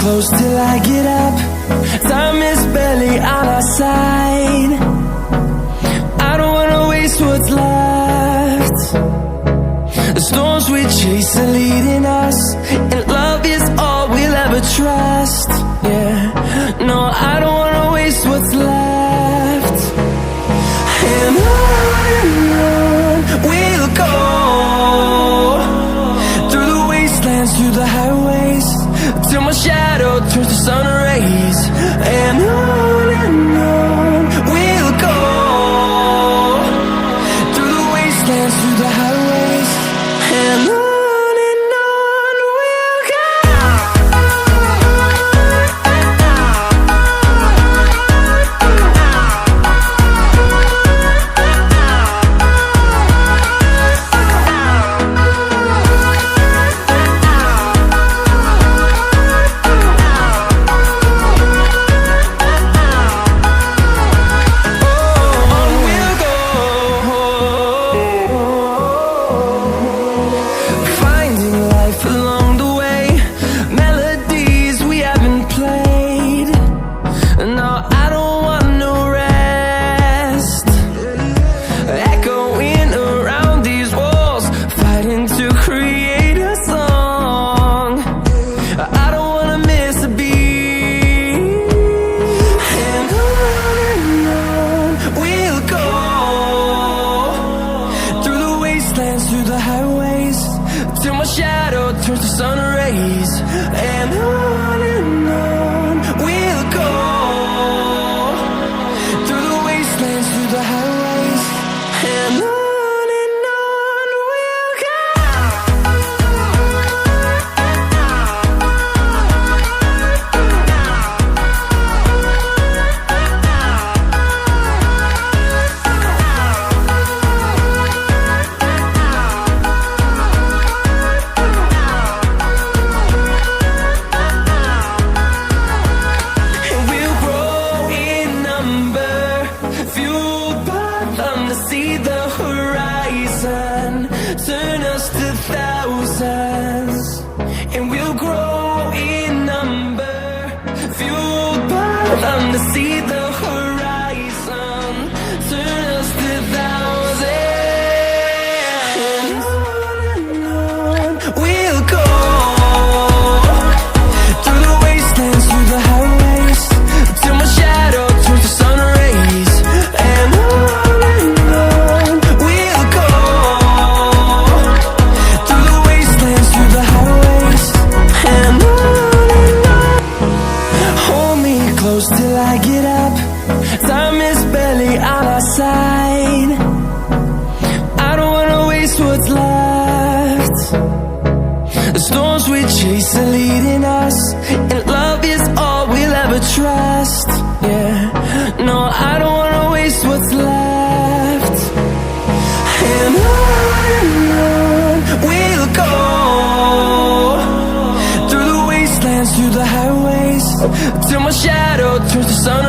close till I get up. Time is barely on our side. I don't wanna waste what's left. The storms we chase are leading us, and love is all we'll ever trust. Yeah, no, I don't wanna waste what's left. And on we'll go, through the wastelands, through the highways, till my shadow turns to sun rays. And on we'll go, through the wastelands, through the highways, and on we'll go. Through the highways, till my shadow turns to sun rays. And on we'll go, through the wastelands, through the highways, and on we'll go. See the horizon, turn us to thousands, and we'll grow in number, fueled by them to see the horizon, turn us to thousands. And on we'll go, through the wastelands, through the highways, till my shadow turns to sun rays. And till I get up, time is barely on our side. I don't wanna waste what's left. The storms we chase are leading us, and love is all we'll ever trust. Yeah, no, I don't wanna waste what's left. And on we'll go, through the wastelands, through the highways, till my shadow turns to sun